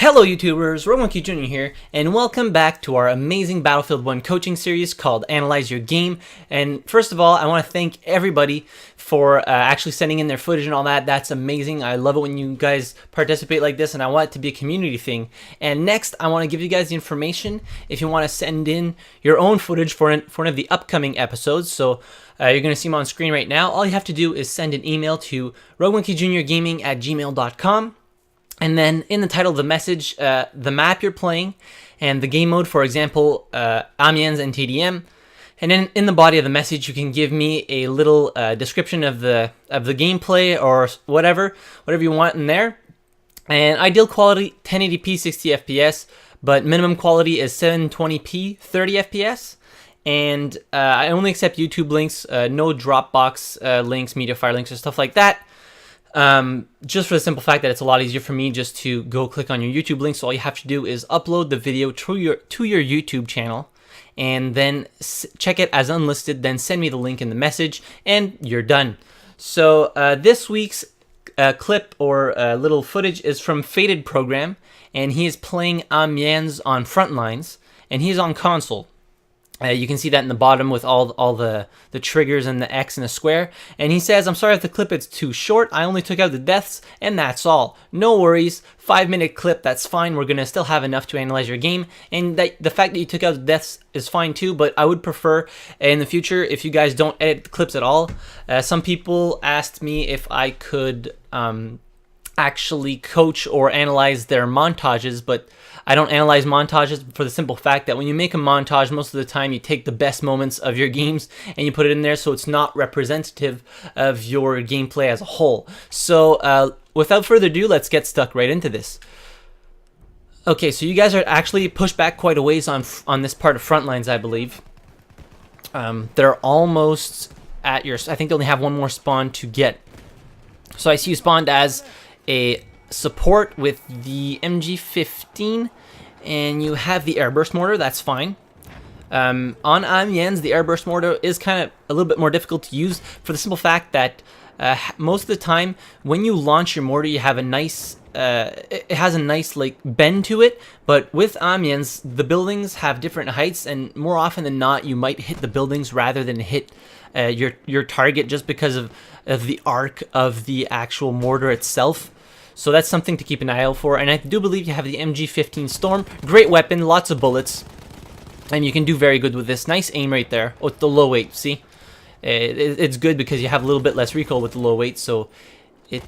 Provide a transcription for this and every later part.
Hello YouTubers, RogueMonkeyJr here, and welcome back to our amazing Battlefield 1 coaching series called Analyze Your Game. And first of all, I want to thank everybody for actually sending in their footage and all that. That's amazing. I love it when you guys participate like this, and I want it to be a community thing. And next, I want to give you guys the information if you want to send in your own footage for one of the upcoming episodes. So you're going to see them on screen right now. All you have to do is send an email to RogueMonkeyJrGaming@gmail.com. And then in the title of the message, the map you're playing and the game mode, for example, Amiens and TDM. And then in the body of the message, you can give me a little description of the gameplay or whatever you want in there. And ideal quality 1080p 60 FPS, but minimum quality is 720p 30 FPS. And I only accept YouTube links, no Dropbox links, Mediafire links, or stuff like that. Just for the simple fact that it's a lot easier for me just to go click on your YouTube link. So all you have to do is upload the video to your YouTube channel and then check it as unlisted, then send me the link in the message and you're done. So this week's clip or little footage is from Faded Program, and he is playing Amiens on Frontlines, and he's on console. You can see that in the bottom with all the triggers and the X and the square. And he says, "I'm sorry if the clip is too short. I only took out the deaths, and that's all. No worries. 5-minute clip, that's fine. We're going to still have enough to analyze your game. And the fact that you took out the deaths is fine too, but I would prefer in the future if you guys don't edit the clips at all." Some people asked me if I could actually coach or analyze their montages, but I don't analyze montages for the simple fact that when you make a montage, most of the time you take the best moments of your games and you put it in there, so it's not representative of your gameplay as a whole. So without further ado, let's get stuck right into this. Okay, so you guys are actually pushed back quite a ways on this part of Frontlines, I believe. They're almost at your... I think they only have one more spawn to get. So I see you spawned as a support with the MG15, and you have the airburst mortar. That's fine. On Amiens, the airburst mortar is kind of a little bit more difficult to use for the simple fact that most of the time when you launch your mortar, you have a nice it has a nice like bend to it, but with Amiens the buildings have different heights, and more often than not you might hit the buildings rather than hit your target, just because of the arc of the actual mortar itself. So that's something to keep an eye out for. And I do believe you have the MG15 Storm. Great weapon, lots of bullets, and you can do very good with this. Nice aim right there. Oh, it's the low weight, see? It's good because you have a little bit less recoil with the low weight, so it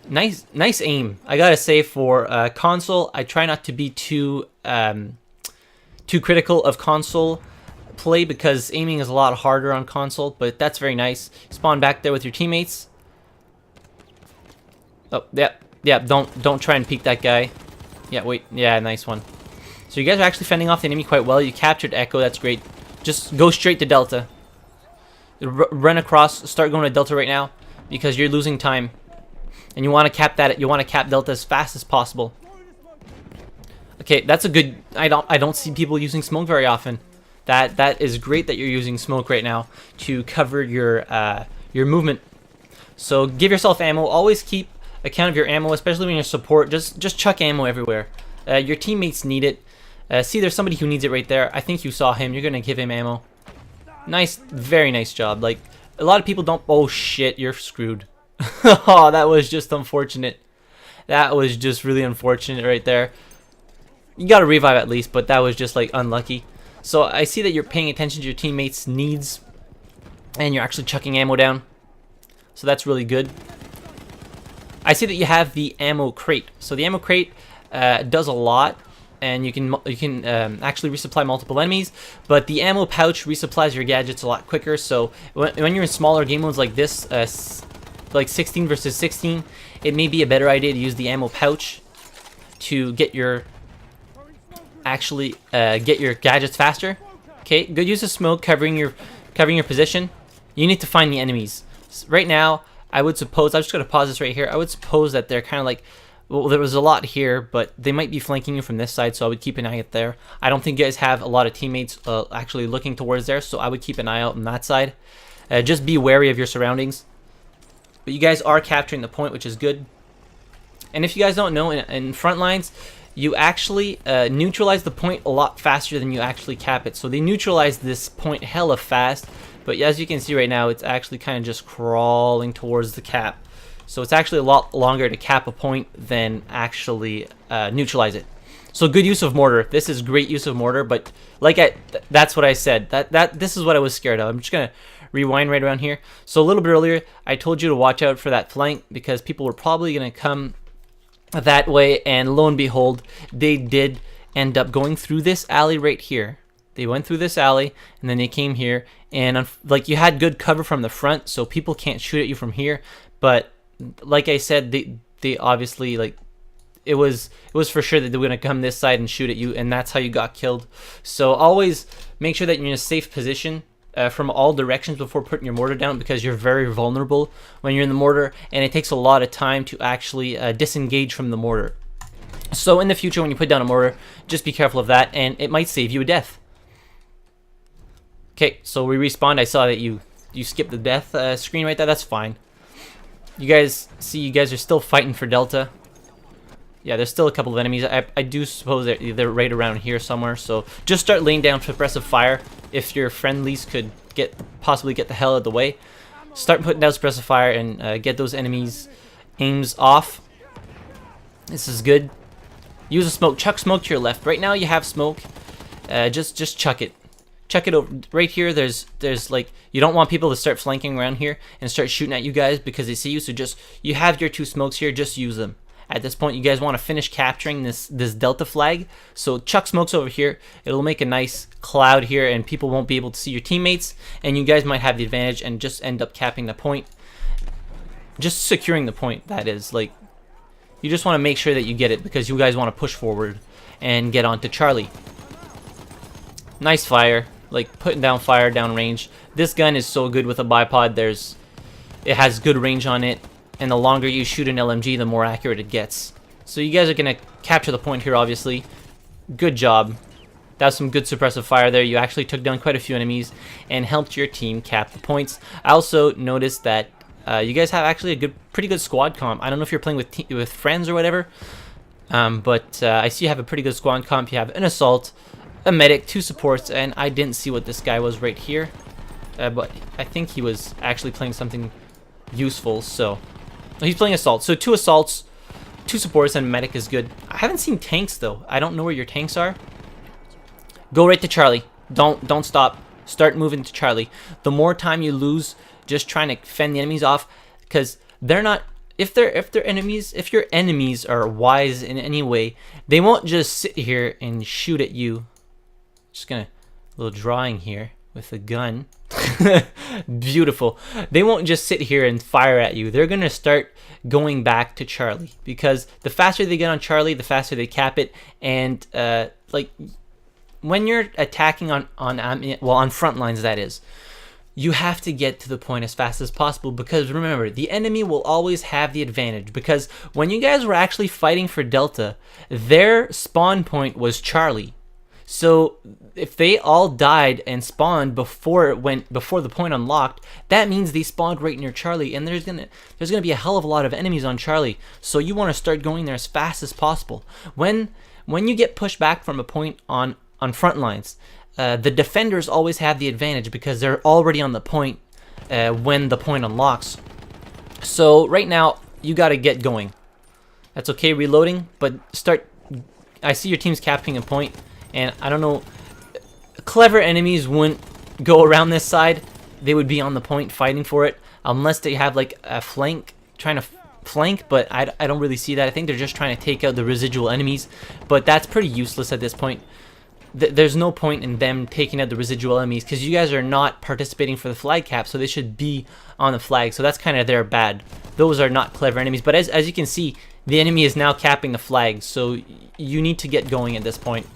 nice aim. I gotta say, for console, I try not to be too critical of console play because aiming is a lot harder on console, but that's very nice. Spawn back there with your teammates. Oh, yeah, don't try and peek that guy. Yeah, wait, yeah, nice one. So you guys are actually fending off the enemy quite well. You captured Echo, that's great. Just go straight to Delta. Run across, start going to Delta right now, because you're losing time. And you want to cap that, you want to cap Delta as fast as possible. Okay, that's a good... I don't see people using smoke very often. That is great that you're using smoke right now to cover your movement. So give yourself ammo. Always keep account of your ammo, especially when you're support. Just chuck ammo everywhere. Your teammates need it. See, there's somebody who needs it right there. I think you saw him. You're gonna give him ammo. Nice, very nice job. Like, a lot of people don't... Oh shit, you're screwed. Oh, that was just unfortunate. That was just really unfortunate right there. You got a revive at least, but that was just like unlucky. So I see that you're paying attention to your teammates' needs, and you're actually chucking ammo down. So that's really good. I see that you have the ammo crate. So the ammo crate does a lot, and you can actually resupply multiple enemies. But the ammo pouch resupplies your gadgets a lot quicker. So when you're in smaller game modes like this, like 16 versus 16, it may be a better idea to use the ammo pouch to get your get your gadgets faster. Okay, good use of smoke covering your position. You need to find the enemies. Right now, I would suppose, I'm just going to pause this right here. I would suppose that they're kind of like, well, there was a lot here, but they might be flanking you from this side, so I would keep an eye out there. I don't think you guys have a lot of teammates actually looking towards there, so I would keep an eye out on that side. Just be wary of your surroundings. But you guys are capturing the point, which is good. And if you guys don't know, in Frontlines, you actually neutralize the point a lot faster than you actually cap it. So they neutralize this point hella fast, but as you can see right now, it's actually kind of just crawling towards the cap. So it's actually a lot longer to cap a point than actually neutralize it. So good use of mortar. This is great use of mortar, but like that's what I said. This is what I was scared of. I'm just gonna rewind right around here. So a little bit earlier, I told you to watch out for that flank because people were probably gonna come that way, and lo and behold, they did end up going through this alley right here. They went through this alley, and then they came here, and like you had good cover from the front, so people can't shoot at you from here. But like I said, they obviously, like, it was for sure that they were gonna come this side and shoot at you, and that's how you got killed. So always make sure that you're in a safe position from all directions before putting your mortar down, because you're very vulnerable when you're in the mortar, and it takes a lot of time to actually disengage from the mortar. So in the future, when you put down a mortar, just be careful of that, and it might save you a death. Okay, so we respawned. I saw that you skipped the death screen right there. That's fine. You guys see, you guys are still fighting for Delta. Yeah, there's still a couple of enemies. I do suppose they're right around here somewhere. So just start laying down suppressive fire. If your friendlies could possibly get the hell out of the way, start putting down suppressive fire and get those enemies' aims off. This is good. Use a smoke. Chuck smoke to your left. Right now you have smoke. Just chuck it. Chuck it over right here. There's like, you don't want people to start flanking around here and start shooting at you guys because they see you. So just, you have your 2 smokes here. Just use them. At this point, you guys want to finish capturing this Delta flag. So chuck smokes over here. It'll make a nice cloud here, and people won't be able to see your teammates. And you guys might have the advantage and just end up capping the point. Just securing the point, that is. Like, you just want to make sure that you get it because you guys want to push forward and get onto Charlie. Nice fire. Like, putting down fire down range. This gun is so good with a bipod. It has good range on it. And the longer you shoot an LMG, the more accurate it gets. So you guys are going to capture the point here, obviously. Good job. That was some good suppressive fire there. You actually took down quite a few enemies and helped your team cap the points. I also noticed that you guys have actually a pretty good squad comp. I don't know if you're playing with friends or whatever, but I see you have a pretty good squad comp. You have an assault, a medic, 2 supports, and I didn't see what this guy was right here. But I think he was actually playing something useful, so... He's playing assault, so 2 assaults, 2 supports, and medic is good. I haven't seen tanks though. I don't know where your tanks are. Go right to Charlie. Don't stop. Start moving to Charlie. The more time you lose just trying to fend the enemies off, because they're not. If your enemies are wise in any way, they won't just sit here and shoot at you. Just gonna a little drawing here with a gun. Beautiful. They won't just sit here and fire at you. They're gonna start going back to Charlie, because the faster they get on Charlie, the faster they cap it. And like when you're attacking on front lines, that is, you have to get to the point as fast as possible, because remember, the enemy will always have the advantage, because when you guys were actually fighting for Delta, their spawn point was Charlie. So if they all died and spawned before the point unlocked, that means they spawned right near Charlie, and there's gonna be a hell of a lot of enemies on Charlie. So you want to start going there as fast as possible. When you get pushed back from a point on front lines, the defenders always have the advantage because they're already on the point when the point unlocks. So right now you got to get going. That's okay, reloading, but start. I see your team's capturing a point. And I don't know, clever enemies wouldn't go around this side. They would be on the point fighting for it, unless they have like a flank, trying to flank, but I don't really see that. I think they're just trying to take out the residual enemies, but that's pretty useless at this point. There's no point in them taking out the residual enemies, because you guys are not participating for the flag cap, so they should be on the flag, so that's kind of their bad. Those are not clever enemies, but as you can see, the enemy is now capping the flag, so you need to get going at this point.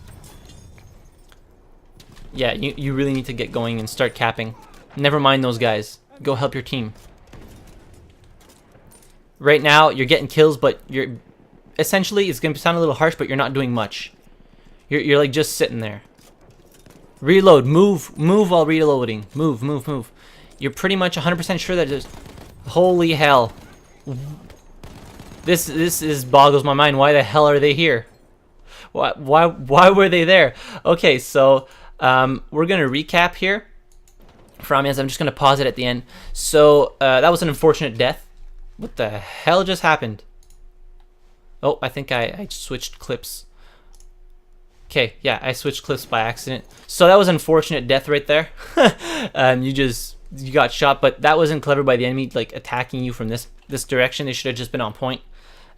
Yeah, you really need to get going and start capping. Never mind those guys. Go help your team. Right now, you're getting kills, but you're... Essentially, it's going to sound a little harsh, but you're not doing much. You're like just sitting there. Reload. Move while reloading. Move. You're pretty much 100% sure that there's... Holy hell. This boggles my mind. Why the hell are they here? Why were they there? Okay, so we're gonna recap here for Amiens. I'm just gonna pause it at the end. So that was an unfortunate death. What the hell just happened? Oh, I think I switched clips. Okay, yeah, I switched clips by accident. So that was unfortunate death right there. You got shot, but that wasn't clever by the enemy, like attacking you from this direction. They should have just been on point.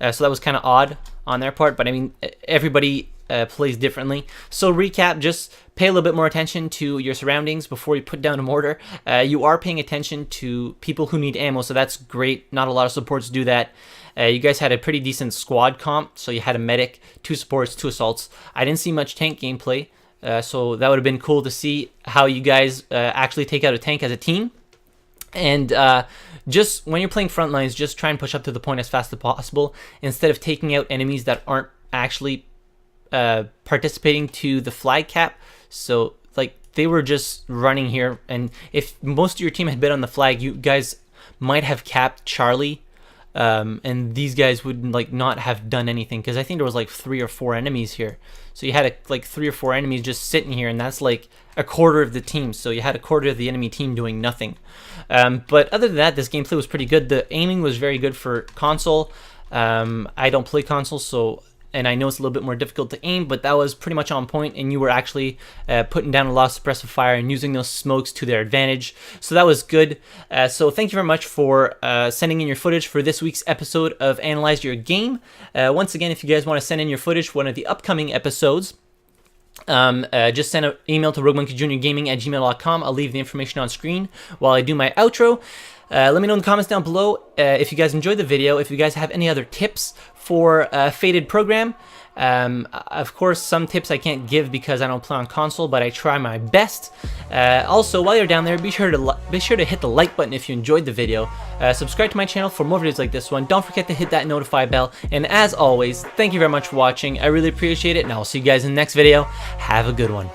So that was kind of odd on their part, but I mean, everybody plays differently. So recap, just pay a little bit more attention to your surroundings before you put down a mortar. You are paying attention to people who need ammo, so that's great. Not a lot of supports do that. You guys had a pretty decent squad comp, so you had a medic, 2 supports, 2 assaults. I didn't see much tank gameplay, so that would have been cool to see how you guys actually take out a tank as a team. And just when you're playing Frontlines, just try and push up to the point as fast as possible instead of taking out enemies that aren't actually participating to the flag cap. So like they were just running here, and if most of your team had been on the flag, you guys might have capped Charlie. And these guys would like not have done anything, because I think there was like 3 or 4 enemies here. So you had like 3 or 4 enemies just sitting here, and that's like a quarter of the team. So you had a quarter of the enemy team doing nothing. But other than that, this gameplay was pretty good. The aiming was very good for console. I don't play console, so and I know it's a little bit more difficult to aim, but that was pretty much on point, and you were actually putting down a lot of suppressive fire and using those smokes to their advantage. So that was good. So thank you very much for sending in your footage for this week's episode of Analyze Your Game. Once again, if you guys want to send in your footage for one of the upcoming episodes, just send an email to RogueMonkeyJr@gmail.com. I'll leave the information on screen while I do my outro. Let me know in the comments down below if you guys enjoyed the video, if you guys have any other tips for Faded program. Of course, some tips I can't give because I don't play on console, but I try my best. Also, while you're down there, be sure to hit the like button if you enjoyed the video. Subscribe to my channel for more videos like this one. Don't forget to hit that notify bell. And as always, thank you very much for watching. I really appreciate it, and I'll see you guys in the next video. Have a good one.